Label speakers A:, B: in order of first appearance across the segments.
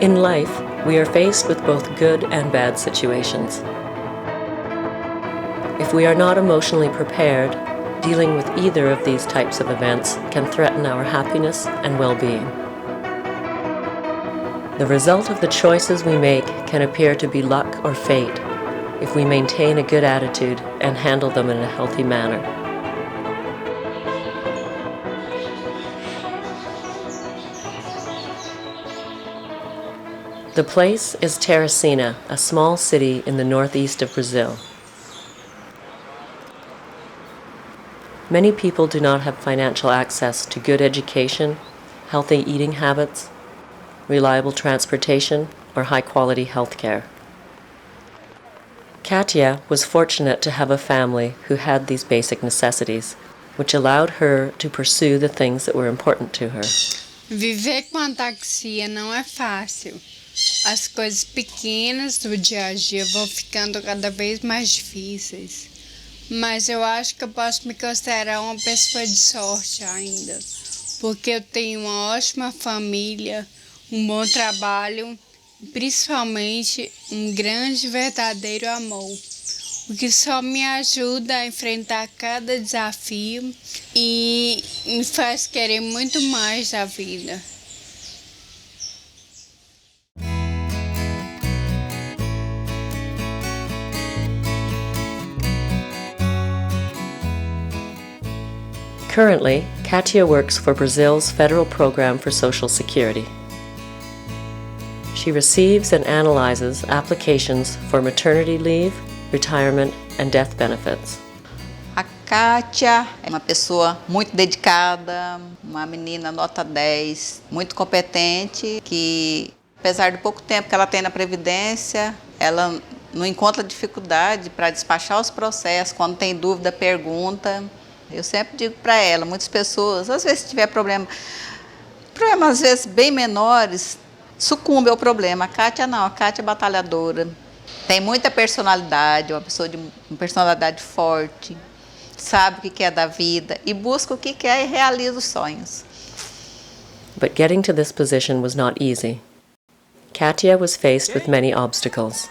A: In life, we are faced with both good and bad situations. If we are not emotionally prepared, dealing with either of these types of events can threaten our happiness and well-being. The result of the choices we make can appear to be luck or fate if we maintain a good attitude and handle them in a healthy manner. The place is Teresina, a small city in the northeast of Brazil. Many people do not have financial access to good education, healthy eating habits, reliable transportation, or high-quality health care. Katia was fortunate to have a family who had these basic necessities, which allowed her to pursue the things that were important to her.
B: Viver com ataxia não é fácil. As coisas pequenas do dia a dia vão ficando cada vez mais difíceis. Mas eu acho que eu posso me considerar uma pessoa de sorte ainda, porque eu tenho uma ótima família, um bom trabalho e principalmente um grande e verdadeiro amor, o que só me ajuda a enfrentar cada desafio e me faz querer muito mais da vida.
A: Currently, Katia works for Brazil's Federal Program for Social Security. She receives and analyzes applications for maternity leave, retirement, and death benefits.
C: A Katia é uma pessoa muito dedicada, uma menina nota 10, muito competente, que apesar do pouco tempo que ela tem na Previdência, ela não encontra dificuldade para despachar os processos, quando tem dúvida, pergunta. Eu sempre digo para ela, muitas pessoas, às vezes se tiver problemas às vezes bem menores, sucumbe ao problema. A Katia não, a Katia é batalhadora, tem muita personalidade, uma pessoa de uma personalidade forte, sabe o que é da vida e busca o que quer e realiza os sonhos.
A: But getting to this position was not easy. Katia was faced with many obstacles.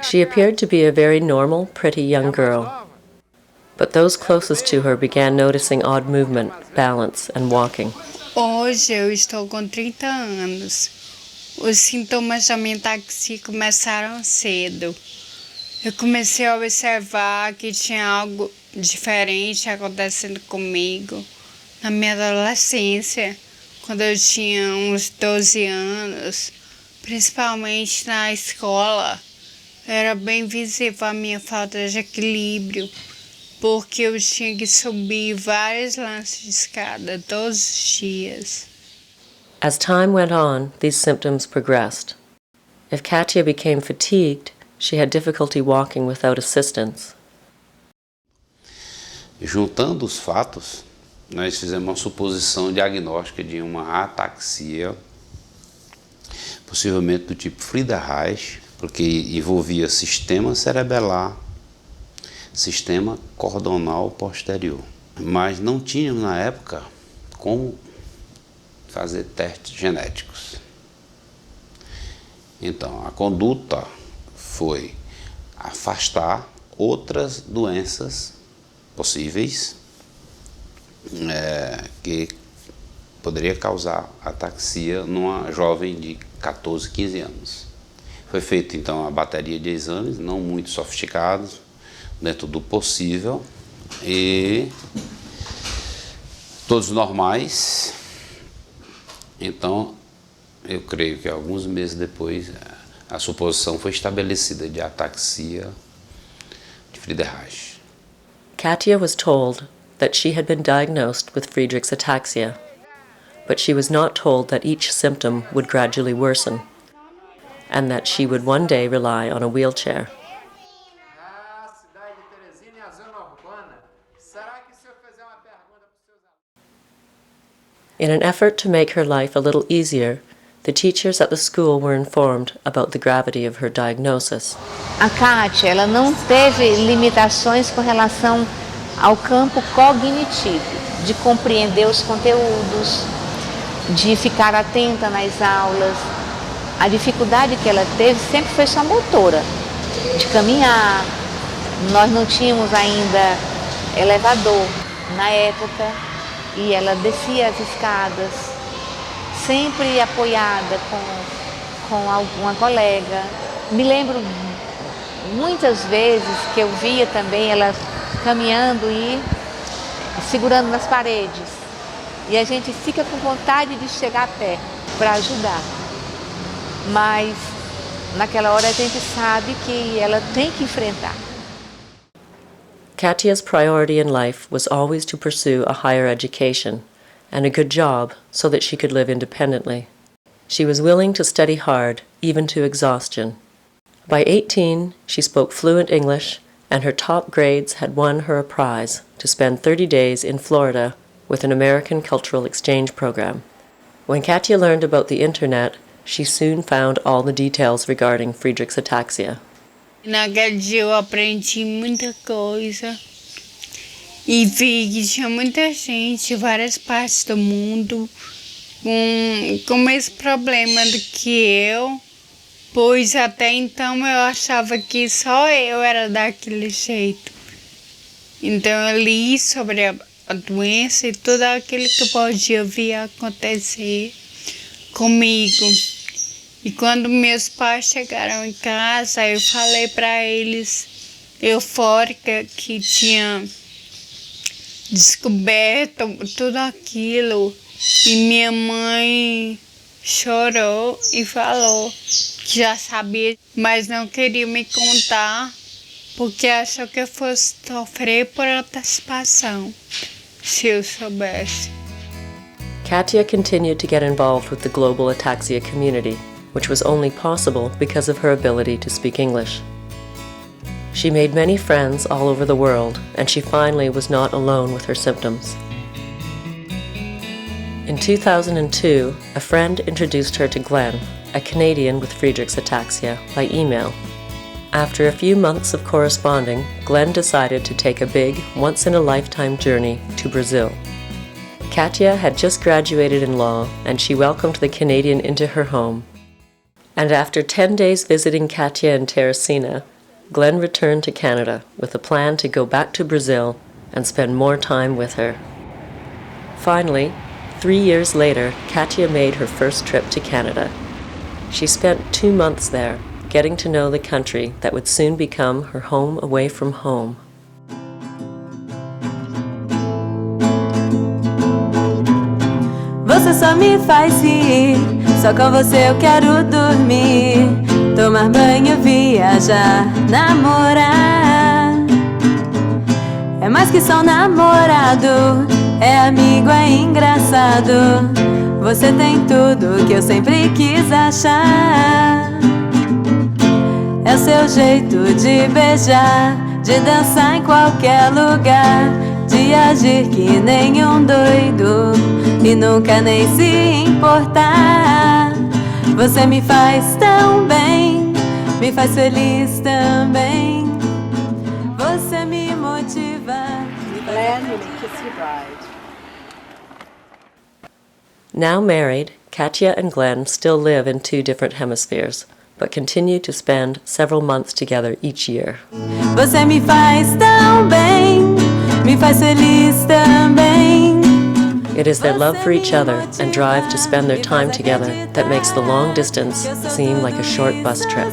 A: She appeared to be a very normal, pretty young girl. But those closest to her began noticing odd movement, balance, and walking.
B: Hoje eu estou com 30 anos. Os sintomas da minha ataxia começaram cedo. Eu comecei a observar que tinha algo diferente acontecendo comigo na minha adolescência, quando eu tinha uns 12 anos, principalmente na escola. Era bem visível a minha falta de equilíbrio, porque eu tinha que subir vários lances de escada todos os dias.
A: As time went on, these symptoms progressed. If Katia became fatigued, she had difficulty walking without assistance.
D: Juntando os fatos, nós fizemos uma suposição diagnóstica de uma ataxia, possivelmente do tipo Friedreich, porque envolvia sistema cerebelar, sistema cordonal posterior. Mas não tínhamos na época como fazer testes genéticos. Então, a conduta foi afastar outras doenças possíveis que poderia causar ataxia numa jovem de 14, 15 anos. Foi feita então a bateria de exames, não muito sofisticados, dentro do possível, e todos normais. Então, eu creio que alguns meses depois a suposição foi estabelecida de ataxia de Friedreich.
A: Katia was told that she had been diagnosed with Friedreich's ataxia, but she was not told that each symptom would gradually worsen, and that she would one day rely on a wheelchair. In an effort to make her life a little easier, the teachers at the school were informed about the gravity of her diagnosis.
E: A Katia, ela não teve limitações com relação ao campo cognitivo, de compreender os conteúdos, de ficar atenta nas aulas. A dificuldade que ela teve sempre foi só motora, de caminhar. Nós não tínhamos ainda elevador na época e ela descia as escadas, sempre apoiada com alguma colega. Me lembro muitas vezes que eu via também ela caminhando e segurando nas paredes. E a gente fica com vontade de chegar perto para ajudar. Mas naquela hora a gente sabe que ela tem que enfrentar.
A: Katia's priority in life was always to pursue a higher education and a good job so that she could live independently. She was willing to study hard, even to exhaustion. By 18, she spoke fluent English, and her top grades had won her a prize to spend 30 days in Florida with an American cultural exchange program. When Katia learned about the internet, she soon found all the details regarding Friedreich's ataxia.
B: Naquele dia eu aprendi muita coisa e vi que tinha muita gente, várias partes do mundo, com esse problema do que eu, pois até então eu achava que só eu era daquele jeito. Então eu li sobre a doença e tudo aquilo que podia vir a acontecer comigo. E quando meus pais chegaram em casa, eu falei para eles, eufórica, que tinha descoberto tudo aquilo. E minha mãe chorou e falou que já sabia, mas não queria me contar, porque achou que eu fosse sofrer por antecipação, se eu soubesse.
A: Katia continued to get involved with the global ataxia community, which was only possible because of her ability to speak English. She made many friends all over the world, and she finally was not alone with her symptoms. In 2002, a friend introduced her to Glenn, a Canadian with Friedreich's ataxia, by email. After a few months of corresponding, Glenn decided to take a big, once-in-a-lifetime journey to Brazil. Katia had just graduated in law, and she welcomed the Canadian into her home. And after 10 days visiting Katia in Teresina, Glenn returned to Canada with a plan to go back to Brazil and spend more time with her. Finally, 3 years later, Katia made her first trip to Canada. She spent 2 months there, getting to know the country that would soon become her home away from home.
F: Você só me faz rir, só com você eu quero dormir, tomar banho, viajar, namorar. É mais que só namorado, é amigo, é engraçado. Você tem tudo que eu sempre quis achar. É o seu jeito de beijar, de dançar em qualquer lugar, de agir que nem um doido e nunca nem se importar. Você me faz tão bem, me faz feliz também. Você me motiva.
G: Glenn, you may kiss your bride.
A: Now married, Katia and Glenn still live in 2 different hemispheres, but continue to spend several months together each year.
F: Você me faz tão bem, me faz feliz também.
A: It is their love for each other and drive to spend their time together that makes the long distance seem like a short bus trip.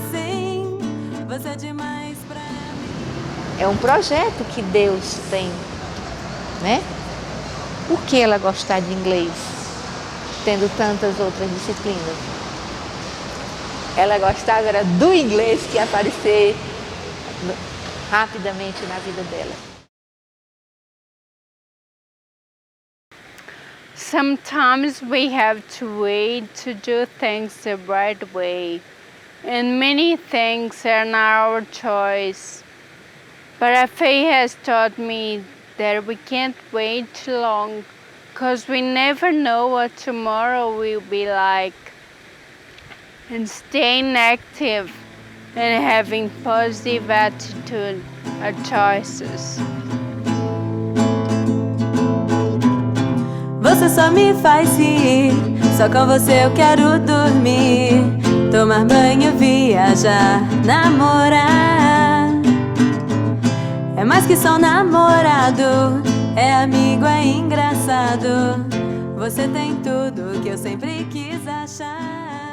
E: É um projeto que Deus tem, né? Por que ela gostar de inglês, tendo tantas outras disciplinas? Ela gostava era do inglês que ia aparecer rapidamente na vida dela.
B: Sometimes we have to wait to do things the right way, and many things are not our choice. But our faith has taught me that we can't wait too long, because we never know what tomorrow will be like. And staying active and having positive attitude are choices.
F: Você só me faz rir, só com você eu quero dormir, tomar banho, viajar, namorar. É mais que só namorado, é amigo, é engraçado. Você tem tudo que eu sempre quis achar.